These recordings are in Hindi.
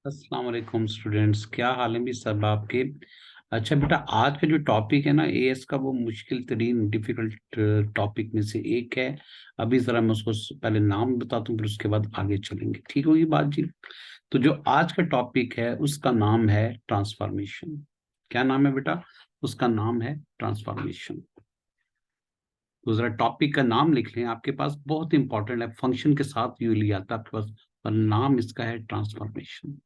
अस्सलाम वालेकुम स्टूडेंट्स, क्या हाल है भी सब आपके। अच्छा बेटा, आज का जो टॉपिक है ना एएस का, वो मुश्किल तरीन डिफिकल्ट टॉपिक में से एक है। अभी जरा मैं उसको पहले नाम बताता हूँ, फिर उसके बाद आगे चलेंगे। ठीक होगी बात जी। तो जो आज का टॉपिक है उसका नाम है ट्रांसफॉर्मेशन। क्या नाम है बेटा? उसका नाम है ट्रांसफॉर्मेशन। तो जरा टॉपिक का नाम लिख लें, आपके पास बहुत इंपॉर्टेंट है, फंक्शन के साथ यू लिया था आपके पास, और नाम इसका है ट्रांसफॉर्मेशन।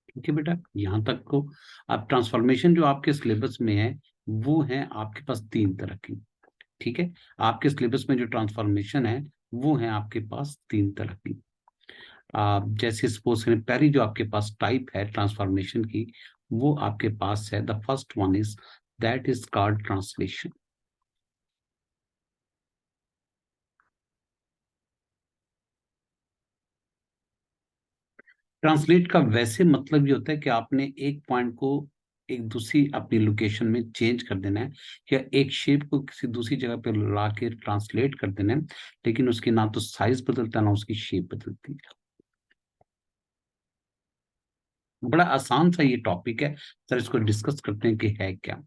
ठीक है बेटा, यहाँ तक को। अब ट्रांसफॉर्मेशन जो आपके सिलेबस में है, वो है आपके पास तीन तरह की। ठीक है, आपके सिलेबस में जो ट्रांसफॉर्मेशन है, वो है आपके पास तीन तरह की। जैसे सपोज करें, पहली जो आपके पास टाइप है ट्रांसफॉर्मेशन की, वो आपके पास है, the first one is, that is called translation. Translate का वैसे मतलब ये होता है कि आपने एक पॉइंट को एक दूसरी अपनी लोकेशन में चेंज कर देना है, या एक शेप को किसी दूसरी जगह पे ला के ट्रांसलेट कर देना है। लेकिन उसकी ना तो साइज बदलता है, ना उसकी शेप बदलती है। बड़ा आसान सा ये टॉपिक है, सर इसको डिस्कस करते हैं कि है क्या।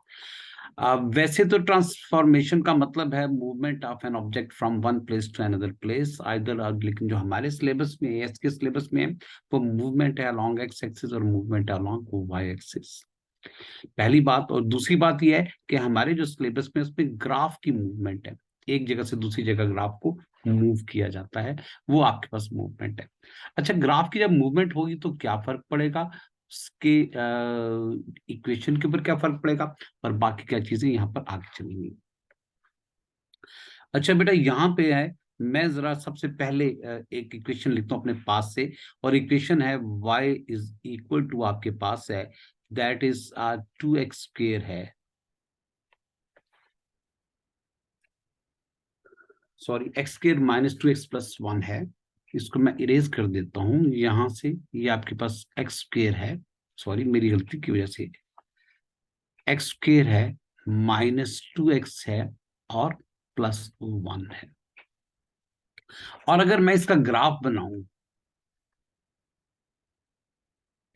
वैसे तो ट्रांसफॉर्मेशन का मतलब है movement of an object from one place to another place either, लेकिन जो हमारे सिलेबस में एएस के सिलेबस में है, वो मूवमेंट है अलोंग एक्स एक्सिस और मूवमेंट है अलोंग वाई एक्सिस। पहली बात, और दूसरी बात यह है कि हमारे जो सिलेबस में उसमें ग्राफ की मूवमेंट है, एक जगह से दूसरी जगह ग्राफ को मूव किया जाता है, वो आपके पास मूवमेंट है। अच्छा, ग्राफ की जब मूवमेंट होगी तो क्या फर्क पड़ेगा उसके इक्वेशन के ऊपर, क्या फर्क पड़ेगा, और बाकी क्या चीजें यहाँ पर आगे चलेंगी। अच्छा बेटा, यहाँ पे है, मैं जरा सबसे पहले एक इक्वेशन लिखता हूँ अपने पास से। और इक्वेशन है y इज इक्वल टू, आपके पास है, दैट इज 2x स्क्वेयर है, sorry x square minus 2x+1 है। इसको मैं इरेज कर देता हूँ यहां से, ये आपके पास एक्स स्क्वेयर है, सॉरी मेरी गलती की वजह से, एक्स स्क्वेयर है, -2x है, और +1 है। और अगर मैं इसका ग्राफ बनाऊं,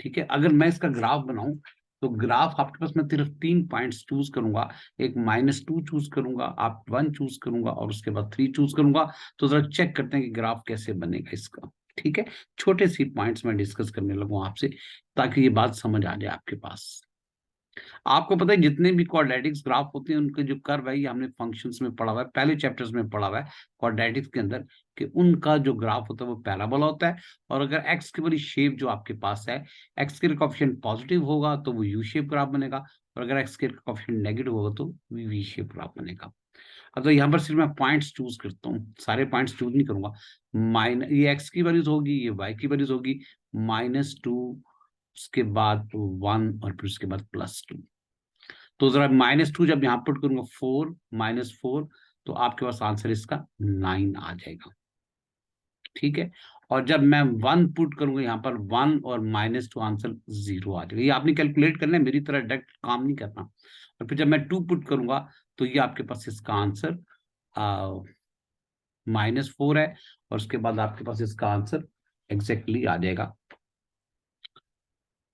ठीक है, अगर मैं इसका ग्राफ बनाऊं, तो ग्राफ आपके पास मैं सिर्फ तीन पॉइंट्स चूज करूंगा। एक -2 चूज करूंगा, आप 1 चूज करूंगा, और उसके बाद 3 चूज करूंगा। तो जरा चेक करते हैं कि ग्राफ कैसे बनेगा इसका। ठीक है, छोटे सी पॉइंट्स में डिस्कस करने लगूँ आपसे, ताकि ये बात समझ आ जाए आपके पास। आपको पता है जितने भी क्वाड्रेटिक्स ग्राफ होते हैं, उनके जो कर्व है, ये हमने फंक्शंस में पढ़ा हुआ है, पहले चैप्टर्स में पढ़ा हुआ है क्वाड्रेटिक्स के अंदर, कि उनका जो ग्राफ होता है वो पैराबोला होता है। और अगर एक्स की वाली शेप जो आपके पास है, एक्स के कोएफिशिएंट पॉजिटिव होगा तो वो यू शेप ग्राफ बनेगा, और अगर एक्स के कोएफिशिएंट नेगेटिव होगा तो वी शेप ग्राफ बनेगा। अब तो यहाँ पर सिर्फ मैं पॉइंट्स चूज करता हूँ, सारे पॉइंट्स चूज नहीं करूंगा। ये एक्स की वैल्यूज होगी, ये वाई की वैल्यूज होगी, -2, उसके बाद 1, और फिर उसके बाद +2। तो जरा -2 जब यहां पुट करूंगा, 4 -4, तो आपके पास आंसर इसका 9 आ जाएगा। ठीक है, और जब मैं 1 पुट करूंगा यहाँ पर, 1 और -2, आंसर 0 आ जाएगा। ये आपने कैलकुलेट करना है, मेरी तरह डायरेक्ट काम नहीं करना। और फिर जब मैं 2 पुट करूंगा, तो ये आपके पास इसका आंसर -4 है, और उसके बाद आपके पास इसका आंसर एग्जैक्टली आ जाएगा।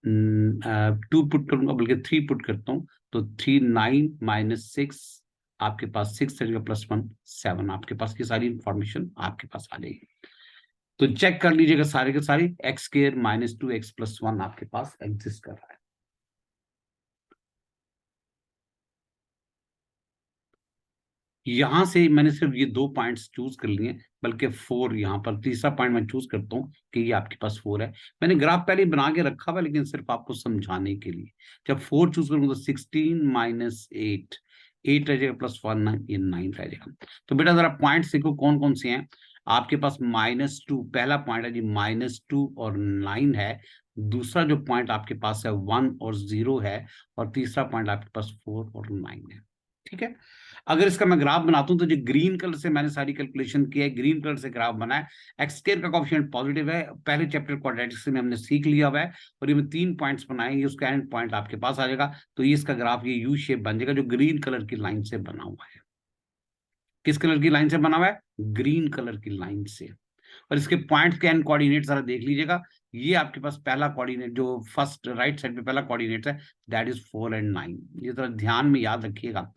2 पुट करूंगा, बल्कि 3 पुट करता हूँ, तो 3, 9 -6, आपके पास 6 रहेगा, +1 7, आपके पास की सारी इंफॉर्मेशन आपके पास आ जाएगी। तो चेक कर लीजिएगा सारे के सारे, एक्स स्क्र -2x+1 आपके पास एग्जिस्ट कर रहा है। यहां से मैंने सिर्फ ये दो पॉइंट्स चूज कर लिए, बल्कि 4, यहाँ पर तीसरा पॉइंट मैं चूज करता हूँ कि ये आपके पास 4 है। मैंने ग्राफ पहले ही बना के रखा हुआ, लेकिन सिर्फ आपको समझाने के लिए। जब 4 चूज करूंगा तो 16 -8, 8 रह जाएगा, +1 ये 9 रह जाएगा। तो बेटा जरा पॉइंट्स देखो कौन कौन से हैं। आपके पास -2 पहला पॉइंट है जी, -2 और 9 है। दूसरा जो पॉइंट आपके पास है 1 और 0 है, और तीसरा पॉइंट आपके पास 4 और 9 है। ठीक है, अगर इसका मैं ग्राफ बनाता हूं तो जो ग्रीन कलर से मैंने सारी कैलकुलेशन की है, ग्रीन कलर से ग्राफ बना है, एक्स स्क्वायर का कोएफिशिएंट पॉजिटिव है, पहले चैप्टर क्वाड्रेटिक्स में हमने सीख लिया हुआ है, और ये मैं 3 पॉइंट्स बनाएंगे, उसका एंड पॉइंट आपके पास आ जाएगा, तो ये इसका ग्राफ ये यू शेप बन जाएगा, जो ग्रीन कलर की लाइन से बना हुआ है। किस कलर की लाइन से बना हुआ है? ग्रीन कलर की लाइन से। और इसके पॉइंट्स के एंड कोऑर्डिनेट जरा देख लीजिएगा, ये आपके पास पहला कोऑर्डिनेट जो फर्स्ट राइट साइड पे पहला कोऑर्डिनेट है, दैट इज 4 और 9। ये जरा ध्यान में याद रखिएगा,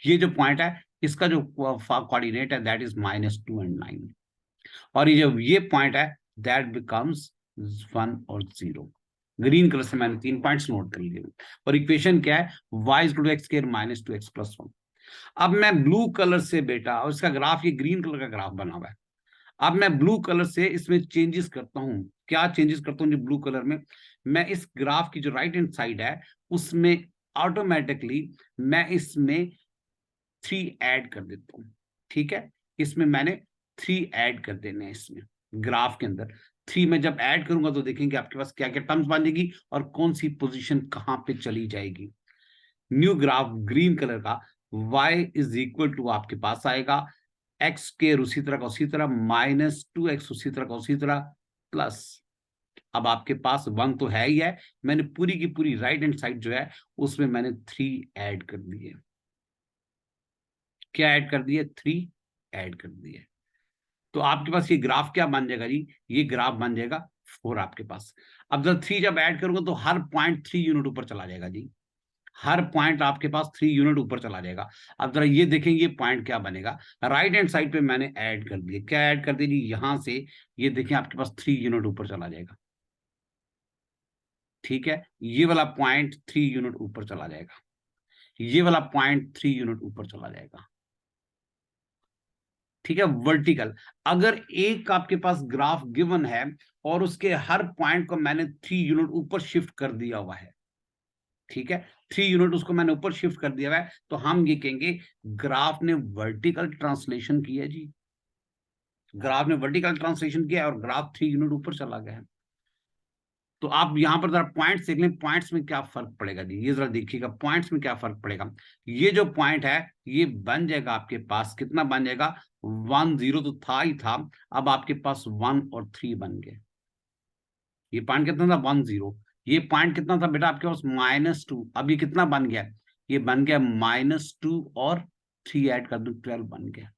ये जो पॉइंट है इसका जो कोऑर्डिनेट है दैट इज -2 और 9, और ये जो ये पॉइंट है दैट बिकम्स 1 और 0। ग्रीन कलर से मैंने 3 पॉइंट्स नोट कर लिए। और इक्वेशन क्या है? y = x² - 2x + 1। अब मैं ब्लू कलर से बेटा, और इसका ग्राफ ये ग्रीन कलर का ग्राफ बना हुआ है, अब मैं ब्लू कलर से इसमें चेंजेस करता हूं। क्या चेंजेस करता हूं जो ब्लू कलर में? मैं इस ग्राफ की जो राइट हैंड साइड है उसमें ऑटोमेटिकली मैं इसमें 3 ऐड कर देता हूं। ठीक है, इसमें मैंने 3 ऐड कर देने हैं इसमें ग्राफ के अंदर। 3 में जब ऐड करूंगा तो देखेंगे आपके पास क्या क्या टर्म्स बन जाएगी और कौन सी पोजीशन कहां पे चली जाएगी। न्यू ग्राफ ग्रीन कलर का y = आपके पास आएगा एक्स स्क्वायर उसी तरह का उसी तरह, -2x उसी तरह का उसी तरह, प्लस अब आपके पास 1 तो है ही है, मैंने पूरी की पूरी राइट हैंड साइड जो है उसमें मैंने 3 ऐड कर दिए। क्या ऐड कर दिए? 3 ऐड कर दिए। तो आपके पास ये ग्राफ क्या बन जाएगा जी? ये ग्राफ बन जाएगा 4 आपके पास। अब जब 3 जब ऐड करूंगा तो हर पॉइंट 3 यूनिट ऊपर चला जाएगा जी, हर पॉइंट आपके पास 3 यूनिट ऊपर चला जाएगा। अब जरा ये देखेंगे ये पॉइंट क्या बनेगा। राइट हैंड साइड पे मैंने ऐड कर दिया। क्या ऐड कर दिया? यहां से ये देखिए आपके पास 3 यूनिट ऊपर चला जाएगा। ठीक है, ये वाला पॉइंट 3 यूनिट ऊपर चला जाएगा, ये वाला पॉइंट 3 यूनिट ऊपर चला जाएगा। ठीक है, वर्टिकल। अगर एक आपके पास ग्राफ गिवन है और उसके हर पॉइंट को मैंने 3 यूनिट ऊपर शिफ्ट कर दिया हुआ है, ठीक है, 3 यूनिट उसको मैंने ऊपर शिफ्ट कर दिया है, तो हम ये कहेंगे ग्राफ ने वर्टिकल ट्रांसलेशन किया जी। ग्राफ ने वर्टिकल ट्रांसलेशन किया और ग्राफ 3 यूनिट ऊपर चला गया है। तो आप यहां पर जरा पॉइंट्स देख लें, पॉइंट्स में क्या फर्क पड़ेगा जी, ये जरा देखिएगा पॉइंट्स में क्या फर्क पड़ेगा। ये जो पॉइंट है ये बन जाएगा आपके पास, कितना बन जाएगा? 1 0 तो था ही था, अब आपके पास 1 और 3 बन गए। ये पॉइंट कितना था? 1 0। ये पॉइंट कितना था बेटा आपके पास? -2। अब ये कितना बन गया? ये बन गया -2 और 3 ऐड कर दो 12 बन गया।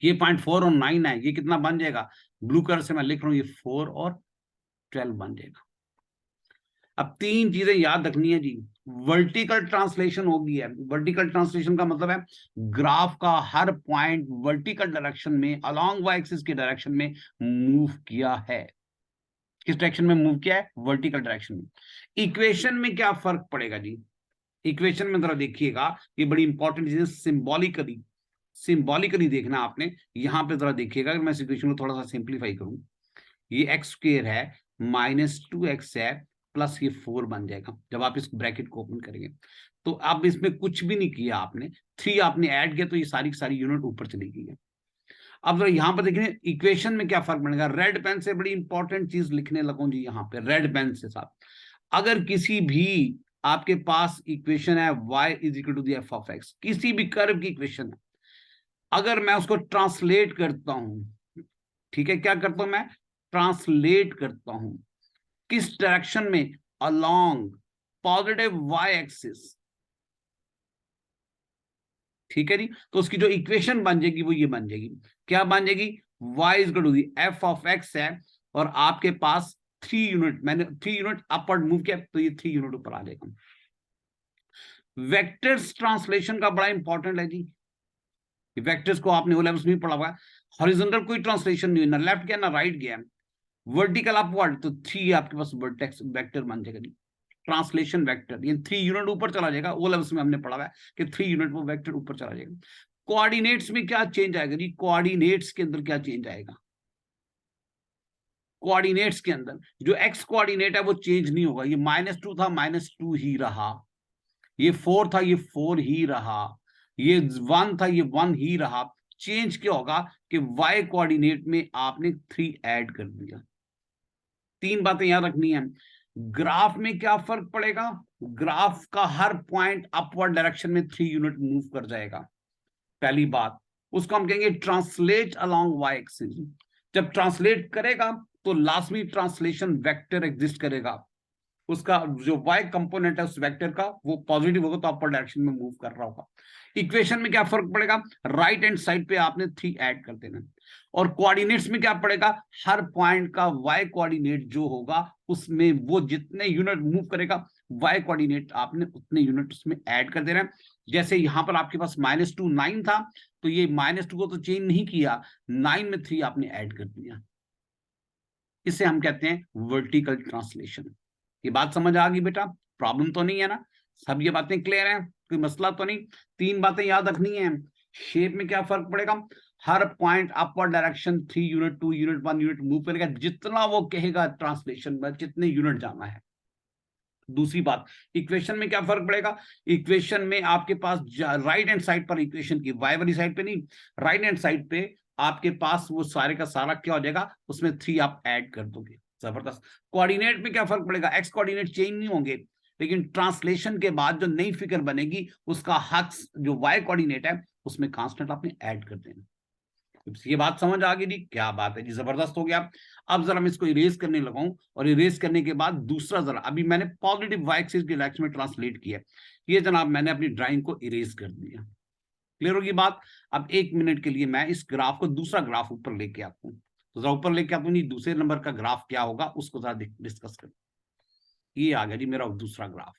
ये पॉइंट 4 और 9 है, ये कितना बन जाएगा? ब्लू कलर से मैं लिख रहा हूं, ये 4 और 12 बन जाएगा। अब 3 चीजें याद रखनी है जी। वर्टिकल ट्रांसलेशन हो गई है। वर्टिकल ट्रांसलेशन का मतलब है ग्राफ का हर पॉइंट वर्टिकल डायरेक्शन में अलोंग वाई एक्सिस के डायरेक्शन में मूव किया है। किस डायरेक्शन में मूव किया है? वर्टिकल डायरेक्शन में। इक्वेशन में क्या फर्क पड़ेगा जी? इक्वेशन में जरा देखिएगा, ये बड़ी इंपॉर्टेंट चीज है। सिंबॉलिकली, सिंबॉलिकली देखना आपने। यहां पे जरा देखिएगा, अगर मैं इस इक्वेशन को थोड़ा सा सिंप्लीफाई करूं, ये एक्स स्क्वायर है -2x है प्लस ये 4 बन जाएगा जब आप इस ब्रैकेट को ओपन करेंगे। तो अब इसमें कुछ भी नहीं किया आपने, 3 आपने ऐड किया तो ये सारी की सारी यूनिट ऊपर चली गई है। अब जरा यहां पर देखिए इक्वेशन में क्या फर्क पड़ेगा। रेड पेन से बड़ी इंपॉर्टेंट चीज लिखने लगूं जी, यहाँ पे रेड पेन से साथ, अगर किसी भी आपके पास इक्वेशन है y = f(x), किसी भी कर्व की इक्वेशन है, अगर मैं उसको ट्रांसलेट करता हूं, ठीक है, क्या करता हूं मैं? ट्रांसलेट करता हूं किस डायरेक्शन में? Along positive y axis. ठीक है जी, तो उसकी जो इक्वेशन बन जाएगी वो ये बन जाएगी। क्या बन जाएगी? y f(x) है और आपके पास 3 यूनिट, मैंने 3 यूनिट अपवर्ड मूव किया तो ये 3 यूनिट ऊपर आ जाएगा। वेक्टर्स ट्रांसलेशन का बड़ा इंपॉर्टेंट है जी। वेक्टर्स को आपने ओ लेवल्स में पढ़ा हुआ है। हॉरिजॉन्टल कोई ट्रांसलेशन नहीं है, ना लेफ्ट गया ना राइट गया। वर्टिकल अपवर्ड तो 3 आपके पास वर्टेक्स वेक्टर बन जाएगा जी। ट्रांसलेशन वेक्टर, ये 3 यूनिट ऊपर चला जाएगा। ओ लेवल्स में हमने पढ़ा हुआ है कि 3 यूनिट वो वेक्टर ऊपर चला जाएगा। कोऑर्डिनेट्स में क्या चेंज आएगा जी? कोऑर्डिनेट्स के अंदर क्या चेंज आएगा? कोऑर्डिनेट्स के अंदर जो एक्स कोऑर्डिनेट है वो चेंज नहीं होगा। ये -2 था, -2 ही रहा। ये 4 था, ये 4 ही रहा। ये 1 था, ये 1 ही रहा। चेंज क्या होगा कि y कोऑर्डिनेट में आपने 3 ऐड कर दिया। 3 बातें याद रखनी है। ग्राफ में क्या फर्क पड़ेगा? ग्राफ का हर पॉइंट अपवर्ड डायरेक्शन में 3 यूनिट मूव कर जाएगा। पहली बात, उसको हम कहेंगे ट्रांसलेट अलोंग वाई एक्सिस। जब ट्रांसलेट करेगा तो लाजमी ट्रांसलेशन वेक्टर एग्जिस्ट करेगा, उसका जो y कंपोनेंट है उस वेक्टर का वो पॉजिटिव होगा तो अपर डायरेक्शन में मूव कर रहा होगा। इक्वेशन में क्या फर्क पड़ेगा, राइट हैंड साइड पे आपने 3 ऐड कर देना, और कोऑर्डिनेट्स में क्या पड़ेगा, हर पॉइंट का y कोऑर्डिनेट जो होगा उसमें वो जितने यूनिट मूव करेगा y कोऑर्डिनेट आपने उतने यूनिट उसमें ऐड कर देना है। जैसे यहां पर आपके पास -2 9 था, तो ये -2 को तो चेंज नहीं किया, 9 में 3 आपने ऐड कर दिया। इसे हम कहते हैं वर्टिकल ट्रांसलेशन। ये बात समझ आ गई बेटा, प्रॉब्लम तो नहीं है ना, सब ये बातें क्लियर हैं, कोई मसला तो नहीं। 3 बातें याद रखनी है। शेप में क्या फर्क पड़ेगा, हर point upward direction 3 unit 2 unit 1 unit move करेगा, जितना वो कहेगा ट्रांसलेशन में जितने यूनिट जाना है। दूसरी बात, इक्वेशन में क्या फर्क पड़ेगा, इक्वेशन में आपके पास राइट हैंड साइड पर इक्वेशन की, वाई वाली साइड पे नहीं, राइट हैंड साइड पे आपके पास वो सारे का सारा क्या हो जाएगा, उसमें 3 आप ऐड कर दोगे। जबरदस्त। कोऑर्डिनेट में क्या फर्क पड़ेगा, एक्स कोऑर्डिनेट चेंज नहीं होंगे, लेकिन ट्रांसलेशन के बाद जो नई फिगर बनेगी उसका हक जो वाई कोऑर्डिनेट है उसमें कांस्टेंट आपने ऐड कर देना। ये बात समझ आ गई जी, क्या बात है जी, जबरदस्त हो गया। अब जरा मैं इसको इरेज करने लगाऊं, और इरेज करने के बाद दूसरा जरा, अभी मैंने पॉजिटिव वाई एक्सिस की डायरेक्शन में ट्रांसलेट किया, ये जनाब मैंने अपनी ड्राइंग को इरेज कर दिया। क्लियर होगी बात। अब 1 मिनट के लिए मैं इस ग्राफ को दूसरा ग्राफ ऊपर लेके आता हूँ, तो जरा ऊपर लेके आता हूँ, दूसरे नंबर का ग्राफ क्या होगा उसको जरा डिस्कस कर। ये आ गया जी मेरा दूसरा ग्राफ।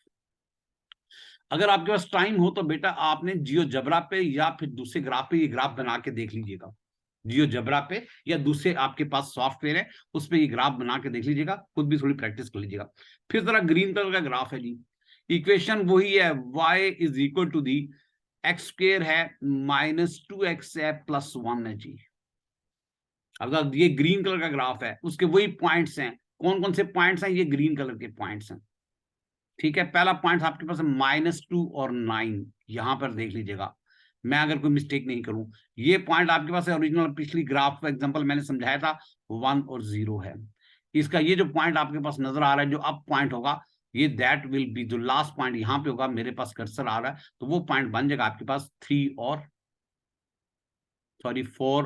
अगर आपके पास टाइम हो तो बेटा आपने जियोजेब्रा पे या फिर दूसरे ग्राफ पे ये ग्राफ बना के देख लीजिएगा, जियोजेब्रा पे या दूसरे आपके पास सॉफ्टवेयर है उस पे ये ग्राफ बना के देख लीजिएगा, खुद भी थोड़ी प्रैक्टिस कर लीजिएगा। फिर जरा ग्रीन कलर का ग्राफ है जी, इक्वेशन वही है, y is equal to the x square है -2x है +1 है जी। अब ये ग्रीन कलर का ग्राफ है, उसके वही पॉइंट्स हैं, कौन कौन से पॉइंट्स हैं, ये ग्रीन कलर के पॉइंट्स हैं। ठीक है, पहला पॉइंट आपके पास -2 और 9, यहां पर देख लीजिएगा, मैं अगर कोई मिस्टेक नहीं करूं, ये पॉइंट आपके पास है ओरिजिनल पिछली ग्राफ का एग्जांपल मैंने समझाया था 1 और 0 है। इसका ये जो पॉइंट आपके पास नजर आ रहा है जो अप पॉइंट होगा, ये दैट विल बी, जो लास्ट पॉइंट यहां पे होगा, मेरे पास कर्सर आ रहा है तो वो पॉइंट बन जाएगा आपके पास 4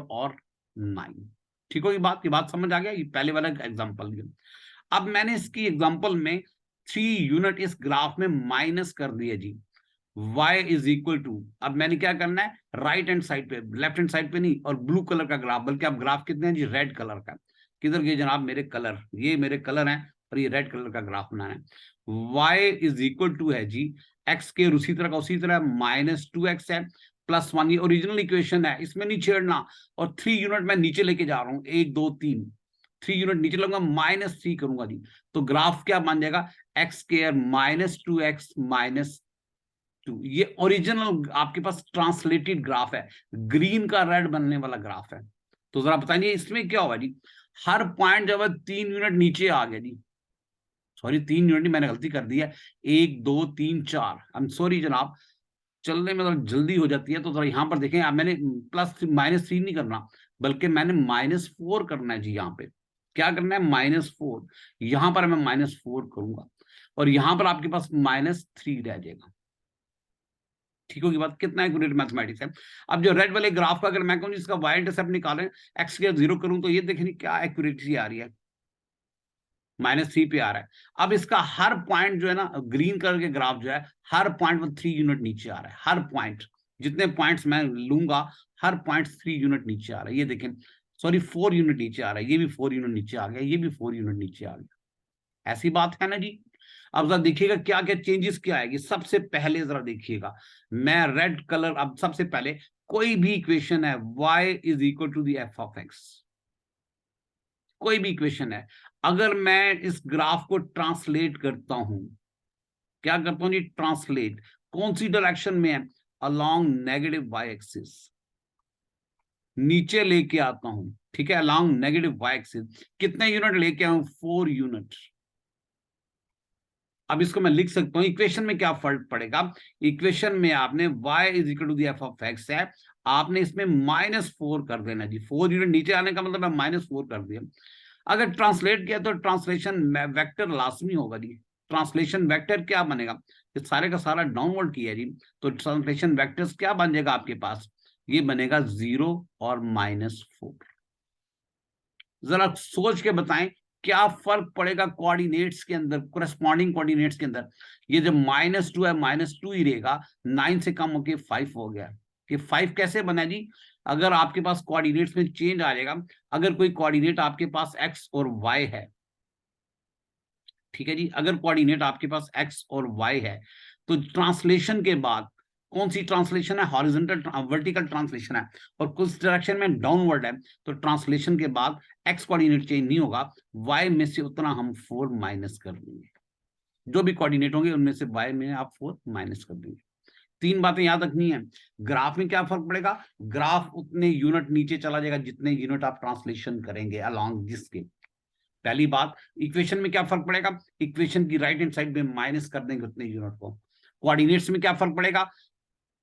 और 9। ठीक होगी बात, ये बात समझ आ गया, ये पहले वाला एग्जाम्पल। अब मैंने इसकी एग्जाम्पल में 3 यूनिट इस ग्राफ में माइनस कर दिया जी, y इज इक्वल टू, अब मैंने क्या करना है, राइट हैंड साइड पे, लेफ्ट हैंड साइड पे नहीं, और ब्लू कलर का ग्राफ, बल्कि अब ग्राफ कितने हैं जी, रेड कलर का। किधर गए जनाब मेरे कलर, ये मेरे कलर हैं, और ये रेड कलर का ग्राफ बनाना है। y इज इक्वल टू है जी, x के उसी तरह का उसी तरह -2x है +1, ये ओरिजिनल इक्वेशन है, इसमें नहीं छेड़ना। और 3 यूनिट मैं नीचे लेके जा रहा हूँ, 1 2 3, 3 यूनिट नीचे लूंगा, -3 करूंगा जी, तो ग्राफ क्या बन जाएगा, एक्स स्क्वायर -2x -2। ये ओरिजिनल आपके पास ट्रांसलेटेड ग्राफ है, ग्रीन का रेड बनने वाला ग्राफ है। तो जरा बताइए इसमें क्या होगा जी, हर पॉइंट जब 3 यूनिट नीचे आ गया जी, सॉरी 3 यूनिट मैंने गलती कर दी है, 1 2 3 4, आई एम सॉरी जनाब, चलने में थोड़ा जल्दी हो जाती है, तो जरा यहाँ पर देखें, अब मैंने -3 नहीं करना, बल्कि मैंने -4 करना है जी। यहाँ पे क्या करना है, -4, यहां पर मैं -4 करूंगा, और यहां पर आपके पास -3 रह जाएगा। ठीक होगी बात, कितना एक्यूरेट मैथमेटिक्स है। अब जो रेड वाले ग्राफ का अगर मैं कहूँ इसका वाई इंटरसेप्ट निकालें, एक्स के 0 करूं, तो ये देखिए क्या एक्यूरेसी आ रही है, -3 पे आ रहा है। अब इसका हर पॉइंट जो है ना, ग्रीन कलर के ग्राफ जो है, हर पॉइंट में 3 यूनिट नीचे आ रहा है, हर पॉइंट, जितने पॉइंट्स मैं लूंगा हर पॉइंट 3 यूनिट नीचे आ रहा है। ये देखें, सॉरी 4 यूनिट नीचे आ रहा है, ये भी 4 यूनिट नीचे आ गया, ये भी 4 यूनिट नीचे आ गया। ऐसी बात है ना जी। अब जरा देखिएगा क्या क्या चेंजेस क्या आएगी। सबसे पहले जरा देखिएगा, मैं रेड कलर, अब सबसे पहले कोई भी इक्वेशन है, y is equal to the f of x, कोई भी इक्वेशन है, अगर मैं इस ग्राफ को ट्रांसलेट करता हूं, क्या करता हूं जी, ट्रांसलेट, कौन सी डायरेक्शन में है, अलोंग नेगेटिव वाई एक्सिस, नीचे लेके आता हूं, ठीक है, अलोंग नेगेटिव वाई एक्सिस, कितने यूनिट लेके आऊं, 4 यूनिट। अब इसको मैं लिख सकता हूं, इक्वेशन में क्या फर्क पड़ेगा, इक्वेशन में आपने y is equal to the f of x है, आपने इसमें -4 कर देना जी, 4 यूनिट नीचे आने का मतलब है -4 कर दिया। अगर ट्रांसलेट किया तो ट्रांसलेशन वेक्टर लाजमी होगा जी, ट्रांसलेशन वेक्टर क्या बनेगा, ये सारे का सारा डाउनवर्ड किया जी, तो ट्रांसलेशन वेक्टर्स क्या बन जाएगा आपके पास, ये बनेगा 0 और -4। जरा सोच के बताएं क्या फर्क पड़ेगा कोऑर्डिनेट्स के अंदर, कोरेस्पॉन्डिंग कोऑर्डिनेट्स के अंदर। ये जो -2 है, -2 ही रहेगा, 9 से कम होके 5 हो गया। कि 5 कैसे बना जी, अगर आपके पास कोऑर्डिनेट्स में चेंज आ जाएगा, अगर कोई कोऑर्डिनेट आपके पास x और y है, ठीक है जी, अगर कोऑर्डिनेट आपके पास x और y है, तो ट्रांसलेशन के बाद कौन सी ट्रांसलेशन है, हॉरिजॉन्टल वर्टिकल ट्रांसलेशन है, और कुछ डायरेक्शन में डाउनवर्ड है, तो ट्रांसलेशन के बाद x कोऑर्डिनेट चेंज नहीं होगा, y में से उतना हम 4 माइनस कर देंगे, जो भी कोऑर्डिनेट होंगे उनमें से y में आप 4 माइनस कर देंगे। 3 बातें याद रखनी है। ग्राफ में क्या फर्क पड़ेगा, ग्राफ उतने यूनिट नीचे चला जाएगा जितने यूनिट आप ट्रांसलेशन करेंगे अलोंग जिसके। पहली बात, इक्वेशन में क्या फर्क पड़ेगा, इक्वेशन की राइट हैंड साइड में माइनस कर देंगे उतने यूनिट को। कोऑर्डिनेट्स में क्या फर्क पड़ेगा,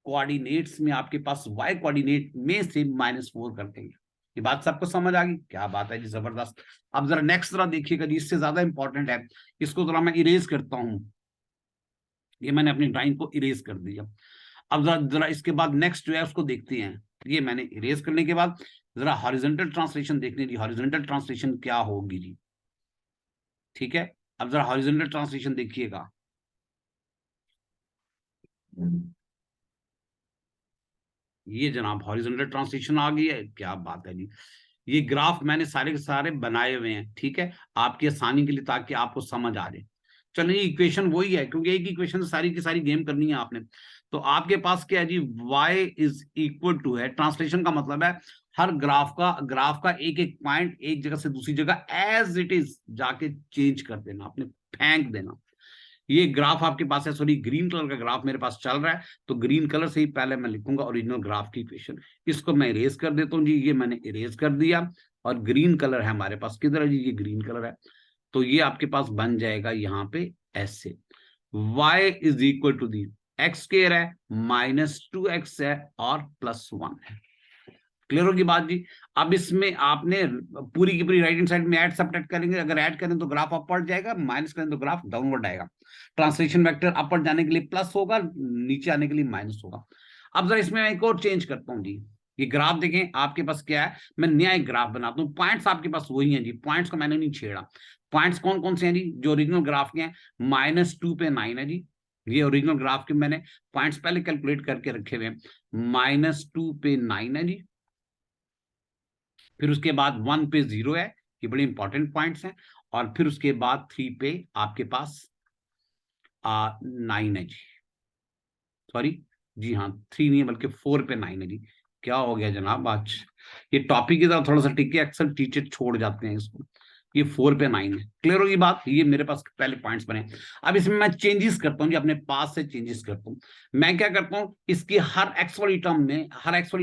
कोऑर्डिनेट्स में आपके पास y कोऑर्डिनेट में से -4 कर देंगे। ये बात सबको समझ आ गई, क्या बात है जी, जबरदस्त। अब जरा नेक्स्ट जरा देखिएगा जी, इससे ज्यादा इंपॉर्टेंट है, इसको जरा मैं इरेज करता हूं, ये मैंने अपनी ड्राइंग को इरेज कर दिया। अब जरा जरा इसके बाद नेक्स्ट जो है उसको देखते हैं, ये मैंने इरेज करने के बाद जरा हॉरिजॉन्टल ट्रांसलेशन देखने जी, हॉरिजॉन्टल ट्रांसलेशन क्या होगी जी, ठीक है। अब जरा हॉरिजॉन्टल ट्रांसलेशन देखिएगा, ये जनाब हॉरिजॉन्टल ट्रांसलेशन आ गई है, क्या बात है जी। ये ग्राफ मैंने सारे के सारे बनाए हुए हैं, ठीक है, आपकी आसानी के लिए, ताकि आपको समझ आ जाए। चलिए इक्वेशन वही है, क्योंकि एक इक्वेशन से सारी की सारी गेम करनी है आपने। तो आपके पास क्या है जी, y इज इक्वल टू है, ट्रांसलेशन का मतलब है हर ग्राफ का एक एक पॉइंट एक जगह से दूसरी जगह एज इट इज जाके चेंज कर देना, आपने फेंक देना। ये ग्राफ आपके पास है, सॉरी ग्रीन कलर का ग्राफ मेरे पास चल रहा है, तो ग्रीन कलर से ही पहले मैं लिखूंगा ओरिजिनल ग्राफ की इक्वेशन। इसको मैं इरेज कर देता हूँ जी, ये मैंने इरेज कर दिया, और ग्रीन कलर है हमारे पास, किधर है जी, ये ग्रीन कलर है। तो ये आपके पास बन जाएगा यहाँ पे ऐसे, y is equal to the x square है, -2x है, और +1 है। क्लियर होगी बात जी। अब इसमें आपने पूरी की पूरी राइट हैंड साइड में ऐड सब्ट्रैक्ट करेंगे, अगर ऐड करें तो ग्राफ अपवर्ड जाएगा, माइनस करें तो ग्राफ डाउनवर्ड आएगा। ट्रांसलेशन वेक्टर अपवर्ड जाने के लिए प्लस होगा, नीचे आने के लिए माइनस होगा। अब जरा इसमें एक और चेंज करता हूँ जी, ये ग्राफ देखें आपके पास क्या है, मैं नया एक ग्राफ बनाता हूँ, पॉइंट्स आपके पास वही है जी, पॉइंट्स को मैंने नहीं छेड़ा। पॉइंट्स कौन कौन से हैं जी, जो ओरिजिनल ग्राफ के हैं, -2 पे 9 है जी, ये ओरिजिनल ग्राफ के मैंने पॉइंट्स पहले कैलकुलेट करके रखे हुए हैं, -2 पे 9 है जी, फिर उसके बाद 1 पे 0 है, ये बड़े इंपॉर्टेंट पॉइंट्स हैं, और फिर उसके बाद 3 पे आपके पास 9 है जी, सॉरी जी हाँ 3 नहीं है बल्कि 4 पे 9 है जी। क्या हो गया जनाब आज, ये टॉपिक की तरफ थोड़ा सा टिके, अक्सर टीचर छोड़ जाते हैं इसको। ये 4 पे 9 है, क्लियर होगी बात, ये मेरे पास पहले पॉइंट्स बने। अब इसमें मैं चेंजेस करता हूँ जी, अपने पास से चेंजेस करता हूँ। मैं क्या करता हूँ, इसकी हर एक्स वाली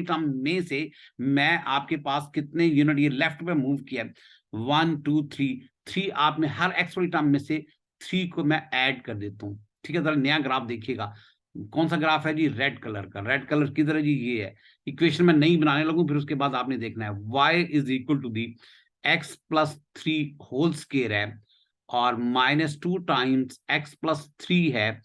टर्म में से मैं आपके पास कितने यूनिट ये लेफ्ट पे मूव किया, 1 2 3 आपने हर एक्स वाली टर्म में से 3 को मैं ऐड कर देता हूँ, ठीक है। जरा नया ग्राफ देखिएगा, कौन सा ग्राफ है जी, रेड कलर का, रेड कलर किधर है जी, ये है। इक्वेशन में नहीं बनाने लगूं, फिर उसके बाद आपने देखना है, y is equal to the x+3 whole square है, और -2 टाइम्स x+3 है,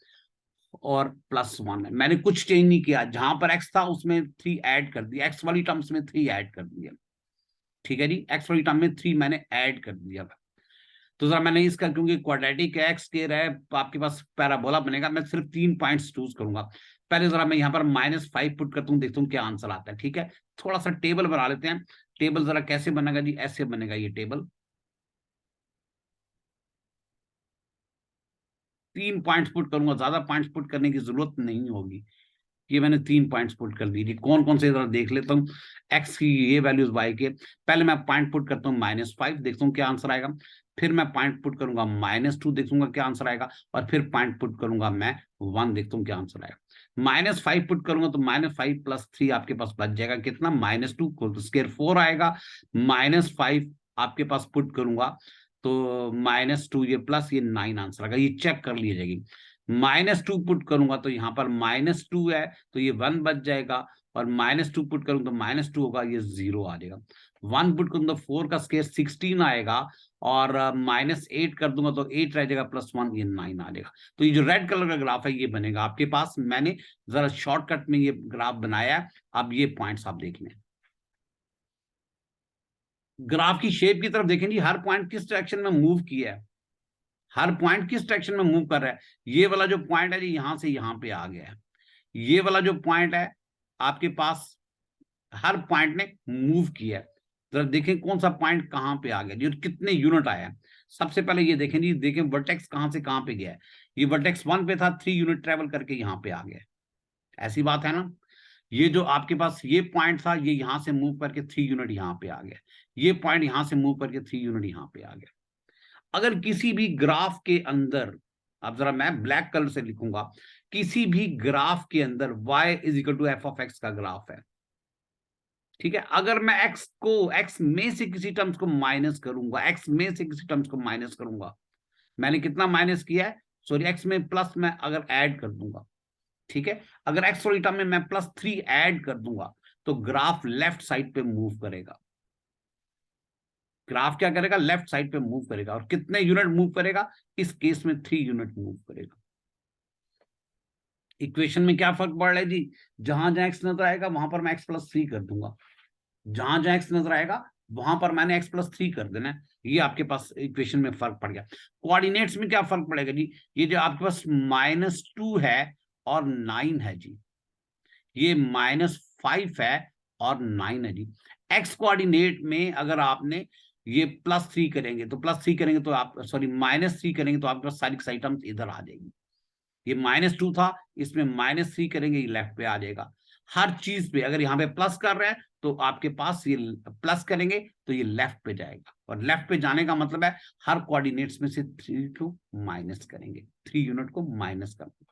और +1 है। मैंने कुछ चेंज नहीं किया, जहां पर x था उसमें 3 ऐड कर दिया, x वाली टर्म्स में 3 ऐड कर दिया, ठीक है जी, x वाली टर्म में 3 मैंने ऐड कर दिया था। तो जरा मैंने इसका, क्योंकि क्वाड्रेटिक एक्स स्क्वायर है, आपके पास पैराबोला बनेगा, मैं सिर्फ 3 पॉइंट्स चूज करूंगा। पहले जरा मैं यहाँ पर -5 पुट करता हूँ, देखता हूँ क्या आंसर आता है, ठीक है। थोड़ा सा टेबल बना लेते हैं, टेबल जरा कैसे बनेगा जी, ऐसे बनेगा ये टेबल, 3 पॉइंट्स पुट करूंगा, ज्यादा पॉइंट्स पुट करने की जरूरत नहीं होगी। ये मैंने 3 पॉइंट्स पुट कर दी, कौन कौन से जरा देख लेता हूँ। एक्स की ये वैल्यूज, वाई के, पहले मैं पॉइंट पुट करता हूँ -5, देखता हूँ क्या आंसर आएगा। फिर मैं पॉइंट पुट करूंगा -2, देखूंगा क्या आंसर आएगा, और फिर पॉइंट पुट करूंगा मैं 1, देखता हूँ क्या आंसर आएगा। -5 पुट करूंगा तो -5 + 3 आपके पास बच जाएगा कितना, -2 स्क्वायर 4 आएगा। -5 आपके पास पुट करूंगा तो -2 ये प्लस ये 9 आंसर आएगा, ये चेक कर ली जाएगी। -2 पुट करूंगा तो यहाँ पर -2 है, तो ये 1 बच जाएगा, और -2 पुट करूंगा तो -2 होगा, ये 0 आ जाएगा। 1 पुट करूंगा 4 का स्केयर 16 आएगा, और -8 कर दूंगा तो 8 रह जाएगा, +1 ये 9 आ जाएगा। तो ये जो रेड कलर का ग्राफ है ये बनेगा आपके पास। मैंने जरा शॉर्टकट में ये ग्राफ बनाया है, अब ये पॉइंट्स आप देख लें। ग्राफ की शेप की तरफ देखें जी, हर पॉइंट किस डायरेक्शन में मूव किया है, हर पॉइंट किस डायरेक्शन में मूव कर रहा है। ये वाला जो पॉइंट है जी यहां से यहां पे आ गया है, ये वाला जो पॉइंट है आपके पास, हर पॉइंट ने मूव किया है। तो देखें कौन सा पॉइंट कहां पे आ गया जी, और कितने यूनिट आया है। सबसे पहले ये देखें जी, देखें वर्टेक्स कहां से कहां पे गया है। ये वर्टेक्स 1 पे था, 3 यूनिट ट्रेवल करके यहां पे आ गया। ऐसी बात है ना। ये जो आपके पास ये पॉइंट था, ये यहां से मूव करके 3 यूनिट यहां पे आ गया। ये पॉइंट यहां से मूव करके 3 यूनिट यहां पे आ गया। अगर किसी भी ग्राफ के अंदर, अब जरा मैं ब्लैक कलर से लिखूंगा, किसी भी ग्राफ के अंदर y = f(x) का ग्राफ है, ठीक है। अगर मैं x में से किसी टर्म्स को माइनस करूंगा, x में से किसी टर्म्स को माइनस करूंगा, मैंने कितना माइनस किया है, सॉरी x में प्लस मैं अगर ऐड कर दूंगा, ठीक है। अगर x वाली टर्म में मैं +3 ऐड कर दूंगा तो ग्राफ लेफ्ट साइड पे मूव करेगा। ग्राफ क्या करेगा, लेफ्ट साइड पे मूव करेगा। और कितने यूनिट मूव करेगा, इस केस में 3 यूनिट मूव करेगा। इक्वेशन में क्या फर्क पड़ रहा है जी, जहां जहां x नजर आएगा वहां पर मैं x+3 कर दूंगा, जहां जहां x नजर आएगा वहां पर मैंने x+3 कर देना है। ये आपके पास इक्वेशन में फर्क पड़ गया। कोऑर्डिनेट्स में क्या फर्क पड़ेगा जी, ये जो आपके पास -2 है और 9 है जी, ये -5 है और 9 है जी। एक्स कोऑर्डिनेट में अगर आपने ये +3 करेंगे तो +3 करेंगे तो आप, सॉरी -3 करेंगे तो आपके पास सारी सारी टर्म्स इधर आ जाएगी। ये -2 था, इसमें -3 करेंगे, ये लेफ्ट पे आ जाएगा। हर चीज पे अगर यहाँ पे प्लस कर रहे हैं तो आपके पास ये प्लस करेंगे तो ये लेफ्ट पे जाएगा, और लेफ्ट पे जाने का मतलब है हर कोऑर्डिनेट्स में से 3 को माइनस करेंगे, 3 यूनिट को माइनस करेंगे।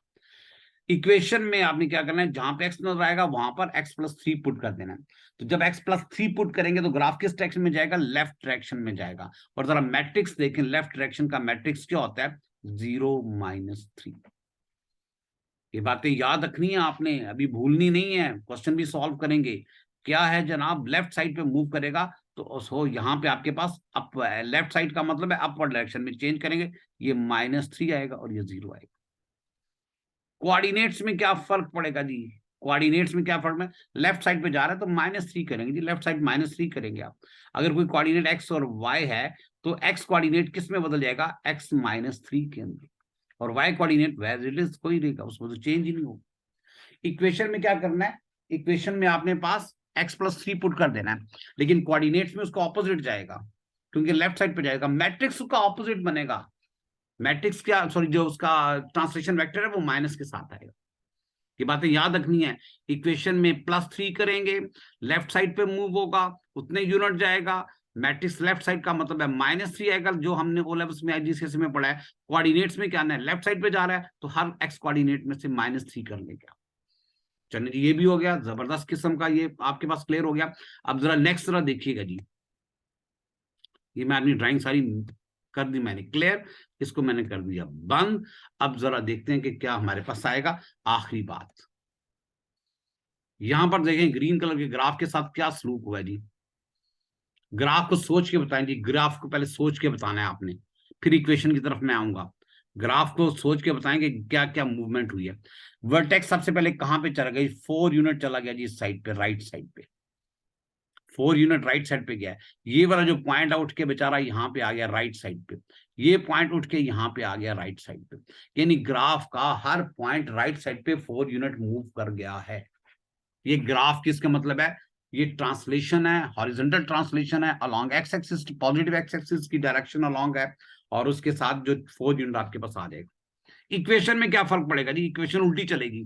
इक्वेशन में आपने क्या करना है, जहां पे x नजर आएगा वहां पर x+3 पुट कर देना है। तो जब x+3 पुट करेंगे तो ग्राफ किस डायरेक्शन में जाएगा, लेफ्ट डायरेक्शन में जाएगा। और जरा मैट्रिक्स देखें, लेफ्ट डायरेक्शन का मैट्रिक्स क्या होता है, 0 -3। ये बातें याद रखनी है आपने, अभी भूलनी नहीं है, क्वेश्चन भी सॉल्व करेंगे। क्या है जनाब, लेफ्ट साइड पे मूव करेगा तो सो यहाँ पे आपके पास अप, लेफ्ट साइड का मतलब है अपवर्ड डायरेक्शन में चेंज करेंगे, ये -3 आएगा और ये 0 आएगा। कोऑर्डिनेट्स में क्या फर्क पड़ेगा जी, कोऑर्डिनेट्स में क्या फर्क है, लेफ्ट साइड पे जा रहा है तो -3 करेंगे जी, लेफ्ट साइड -3 करेंगे आप। अगर कोई कोऑर्डिनेट x और y है तो x कोऑर्डिनेट किस में बदल जाएगा, x-3 के अंदर, और y coordinate as it is कोई रहेगा, उसमें तो चेंज ही नहीं होगा। इक्वेशन में क्या करना है, इक्वेशन में आपने पास x+3 पुट कर देना है, लेकिन कोऑर्डिनेट्स में उसका ऑपोजिट जाएगा, क्योंकि लेफ्ट साइड पे जाएगा, मैट्रिक्स का ऑपोजिट बनेगा। मैट्रिक्स क्या, सॉरी, जो उसका ट्रांसलेशन वेक्टर है वो माइनस के साथ आएगा। ये बातें याद रखनी है। इक्वेशन में +3 करेंगे, लेफ्ट साइड पे मूव होगा, उतने यूनिट जाएगा। मैट्रिक्स लेफ्ट साइड का मतलब है -3 आएगा, जो हमने ओ लेवल्स में जीसीएस में पढ़ा है। कोऑर्डिनेट्स में क्या है, लेफ्ट साइड पे जा रहा है तो हर x कोऑर्डिनेट में से -3 कर लेगा। चलिए जी, ये भी हो गया, जबरदस्त किस्म का, ये आपके पास क्लियर हो गया। अब जरा नेक्स्ट जरा देखिएगा जी, ये मैं अपनी ड्राइंग सारी कर दी मैंने क्लियर, इसको मैंने कर दिया बंद। अब जरा देखते हैं कि क्या हमारे पास आएगा। आखिरी बात, यहां पर देखें ग्रीन कलर के ग्राफ के साथ क्या सलूक हुआ है जी। ग्राफ को सोच के बताएं जी, ग्राफ को पहले सोच के बताना है आपने, फिर इक्वेशन की तरफ मैं आऊंगा। ग्राफ को सोच के बताएंगे क्या क्या मूवमेंट हुई है। वर्टेक्स सबसे पहले कहां पे चला गया, 4 यूनिट चला गया जी इस साइड पे, राइट साइड पे 4 यूनिट राइट साइड पे गया है। ये वाला जो पॉइंट उठ के बेचारा यहाँ पे आ गया राइट साइड पे, ये पॉइंट उठ के यहाँ पे आ गया राइट साइड पे, यानी ग्राफ का हर पॉइंट राइट साइड पे 4 यूनिट मूव कर गया है। ये ग्राफ किसका मतलब है, ये ट्रांसलेशन है, हॉरिजॉन्टल ट्रांसलेशन है, along x axis, positive x axis की डायरेक्शन अलोंग है, और उसके साथ जो 4 यूनिट आपके पास आ जाएगा। इक्वेशन में क्या फर्क पड़ेगा जी, इक्वेशन उल्टी चलेगी।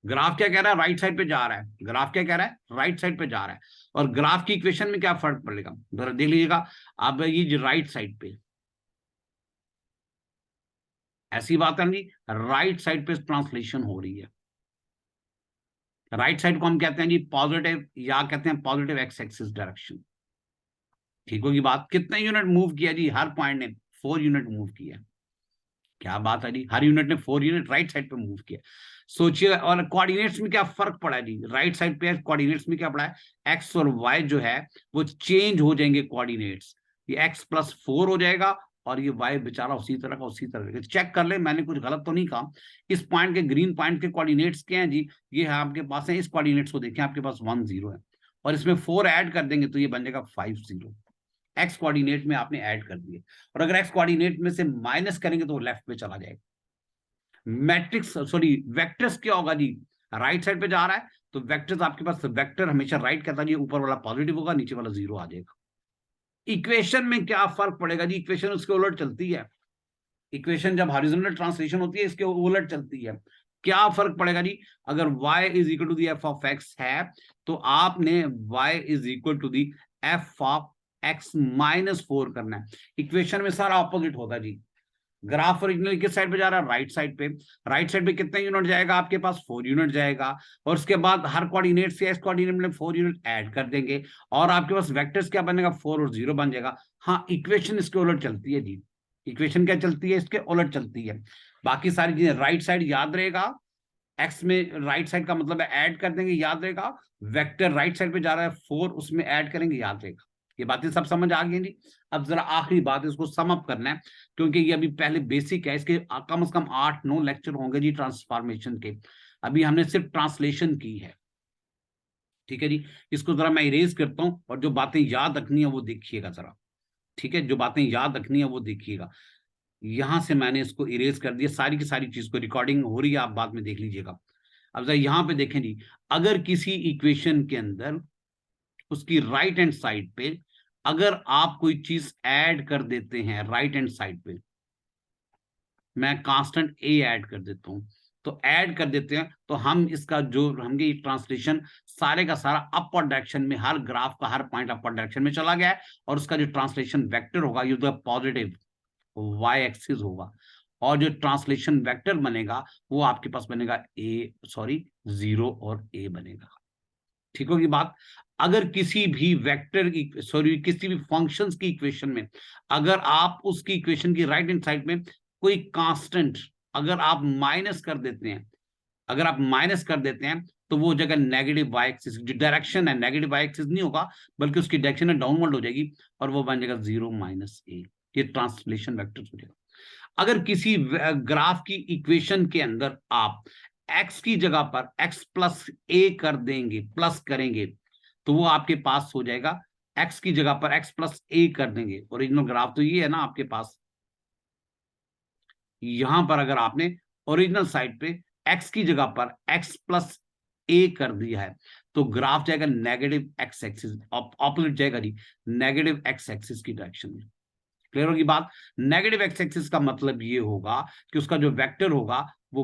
ग्राफ क्या कह रहा है, राइट साइड पे जा रहा है, ग्राफ क्या कह रहा है, राइट साइड पे जा रहा है। और ग्राफ की इक्वेशन में क्या फर्क पड़ेगा, जरा देख लीजिएगा। अब ये राइट साइड पे, ऐसी बात है जी, राइट साइड पे ट्रांसलेशन हो रही है। राइट साइड को हम कहते हैं जी पॉजिटिव, या कहते हैं पॉजिटिव एक्स एक्सिस डायरेक्शन। ठीक होगी बात। कितने यूनिट मूव किया जी, हर पॉइंट ने 4 यूनिट मूव किया। क्या बात है जी, हर यूनिट ने 4 यूनिट राइट साइड पे मूव किया। सोचिए, और कोऑर्डिनेट्स में क्या फर्क पड़ा है जी, राइट साइड पे कोऑर्डिनेट्स में क्या पड़ा है, एक्स और वाई जो है वो चेंज हो जाएंगे कोऑर्डिनेट्स, ये x+4 हो जाएगा और ये y बेचारा उसी तरह का उसी तरह का। चेक कर ले, मैंने कुछ गलत तो नहीं कहा। इस पॉइंट के, ग्रीन पॉइंट के कोऑर्डिनेट्स क्या हैं जी, ये है आपके पास है, इस कोऑर्डिनेट्स को देखें, आपके पास 1 0 है और इसमें 4 ऐड कर देंगे तो ये बन जाएगा 5 0। एक्स कोऑर्डिनेट में आपने ऐड कर दिए, और अगर एक्स कोऑर्डिनेट में से माइनस करेंगे तो वो लेफ्ट पे चला जाएगा। मैट्रिक्स सॉरी वेक्टर्स क्या होगा जी, राइट साइड पे जा रहा है तो वेक्टर्स आपके पास, वेक्टर हमेशा राइट कहता है, ऊपर वाला पॉजिटिव होगा, नीचे वाला 0 आ जाएगा। इक्वेशन में क्या फर्क पड़ेगा जी, इक्वेशन उसके उलट चलती है। इक्वेशन जब हॉरिजॉन्टल ट्रांसलेशन होती है इसके उलट चलती है। क्या फर्क पड़ेगा जी, अगर y is equal to the f of x है तो आपने y is equal to the f of x -4 करना है। इक्वेशन में सारा ऑपोजिट होता है जी। ग्राफ ओरिजिनल किस साइड पे जा रहा है, राइट साइड पे। राइट साइड पे कितने यूनिट जाएगा आपके पास, 4 यूनिट जाएगा, और उसके बाद हर कोऑर्डिनेट से एक्स कोऑर्डिनेट में 4 यूनिट ऐड कर देंगे और आपके पास वेक्टर्स क्या बनेगा, 4 और 0 बन जाएगा। हाँ, इक्वेशन इसके उलट चलती है जी, इक्वेशन क्या चलती है, इसके उलट चलती है। बाकी सारी चीजें राइट साइड याद रहेगा, एक्स में राइट साइड का मतलब है ऐड कर देंगे, याद रहेगा। वेक्टर राइट साइड पे जा रहा है 4, उसमें ऐड करेंगे, याद रहेगा। ये बातें सब समझ आ गई जी। अब जरा आखिरी बात इसको सम अप करना है, क्योंकि ये अभी पहले बेसिक है, इसके कम से कम 8-9 लेक्चर होंगे जी ट्रांसफॉर्मेशन के। अभी हमने सिर्फ ट्रांसलेशन की है, ठीक है जी। इसको जरा मैं इरेज करता हूं और जो बातें याद रखनी है वो देखिएगा जरा, ठीक है। जो बातें याद रखनी है वो देखिएगा। यहां से मैंने इसको इरेज कर दिया, सारी की सारी चीज को, रिकॉर्डिंग हो रही है, आप बाद में देख लीजिएगा। अब जरा यहां पे देखें जी, अगर किसी इक्वेशन के अंदर उसकी राइट हैंड साइड पे अगर आप कोई चीज ऐड कर देते हैं, राइट हैंड साइड पे मैं कांस्टेंट ए ऐड कर देता हूं, तो ऐड कर देते हैं तो हम इसका जो हमने ये ट्रांसलेशन सारे का सारा अपर डायरेक्शन में, हर ग्राफ का हर पॉइंट अपर डायरेक्शन में चला गया है, और उसका जो ट्रांसलेशन वेक्टर होगा ये पॉजिटिव वाई एक्सिस होगा, और जो ट्रांसलेशन वेक्टर बनेगा वो आपके पास बनेगा ए सॉरी 0 और ए बनेगा। ठीक होगी बात। अगर किसी भी वेक्टर की सॉरी किसी भी फंक्शंस की इक्वेशन में अगर आप उसकी इक्वेशन की राइट हैंड साइड में कोई कांस्टेंट अगर आप माइनस कर देते हैं, अगर आप माइनस कर देते हैं तो वो जगह नेगेटिव वाई एक्सिस, जो डायरेक्शन है नेगेटिव वाई एक्सिस नहीं होगा बल्कि उसकी डायरेक्शन है डाउनवर्ड हो जाएगी और वो बन जाएगा 0 - a। ये ट्रांसलेशन वेक्टर हो जाएगा। अगर किसी ग्राफ की इक्वेशन के अंदर आप x की जगह पर x+a कर देंगे, प्लस करेंगे, तो वो आपके पास हो जाएगा, x की जगह पर x+a कर देंगे। ओरिजिनल ग्राफ तो ये है ना आपके पास, यहां पर अगर आपने ओरिजिनल साइड पे x की जगह पर x+a कर दिया है तो ग्राफ जाएगा नेगेटिव x एक्सिस, ऑपोजिट जाएगा जी, नेगेटिव x एक्सिस की डायरेक्शन में। क्लियर होगी बात। नेगेटिव एक्स एक्सिस का मतलब ये होगा कि उसका जो वेक्टर होगा वो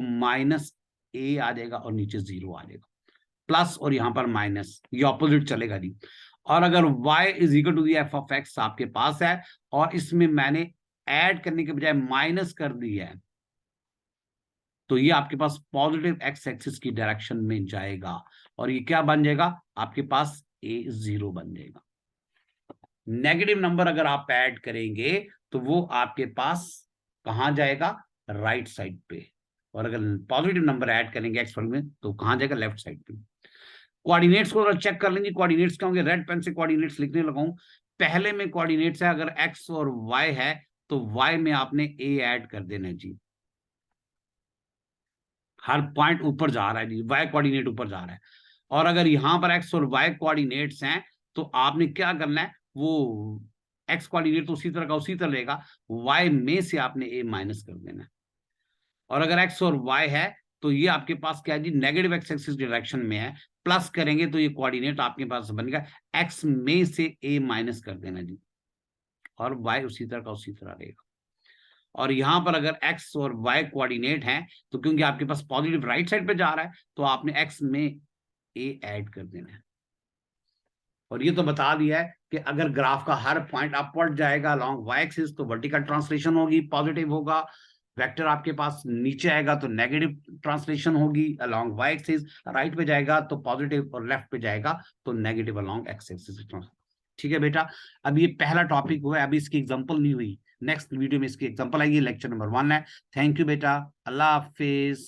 -a आ जाएगा और नीचे 0 आ जाएगा, प्लस और यहां पर माइनस, ये ऑपोजिट चलेगा जी। और अगर y is equal to the f of x आपके पास है और इसमें मैंने ऐड करने के बजाय माइनस कर दिया है तो ये आपके पास पॉजिटिव एक्स एक्सिस की डायरेक्शन में जाएगा और ये क्या बन जाएगा आपके पास a 0 बन जाएगा। नेगेटिव नंबर अगर आप ऐड करेंगे तो वो आपके पास कहां जाएगा, राइट साइड पे, और अगर पॉजिटिव नंबर ऐड करेंगे एक्स में तो कहां जाएगा, लेफ्ट साइड पे। कोऑर्डिनेट्स को चेक कर लेंगे, कोऑर्डिनेट्स क्या होंगे, रेड पेन से कोऑर्डिनेट्स लिखने लगाऊं। पहले में कोऑर्डिनेट्स है अगर एक्स और वाई है तो वाई में आपने ए ऐड कर देना जी, हर पॉइंट ऊपर जा रहा है जी, वाई कोऑर्डिनेट ऊपर जा रहा है। और अगर यहां पर एक्स और वाई कोऑर्डिनेट्स हैं तो आपने क्या करना है, वो एक्स कोऑर्डिनेट तो उसी तरह का उसी तरह रहेगा, वाई में से आपने ए माइनस कर देना है। और अगर एक्स और वाई है तो ये आपके पास क्या है जी, नेगेटिव एक्स एक्सिस डायरेक्शन में है, प्लस करेंगे तो ये कोऑर्डिनेट आपके पास बनेगा, एक्स में से ए माइनस कर देना जी, और वाई उसी तरह का उसी तरह रहेगा। और यहां पर अगर x और y कोऑर्डिनेट हैं तो क्योंकि आपके पास पॉजिटिव राइट साइड पे जा रहा है तो आपने x में a ऐड कर देना है। और ये तो बता दिया है कि अगर ग्राफ का हर पॉइंट अपवर्ड जाएगा अलोंग y एक्सिस तो वर्टिकल ट्रांसलेशन होगी, पॉजिटिव होगा। वेक्टर आपके पास नीचे आएगा तो नेगेटिव ट्रांसलेशन होगी अलोंग y एक्सिस, राइट पे जाएगा तो पॉजिटिव और लेफ्ट पे जाएगा तो नेगेटिव अलोंग x एक्सिस। ठीक है बेटा, अब ये पहला टॉपिक हुआ है, अभी इसकी एग्जांपल नहीं हुई, नेक्स्ट वीडियो में इसकी एग्जांपल आएगी, लेक्चर नंबर 1 है। थैंक यू बेटा, अल्लाह हाफिज।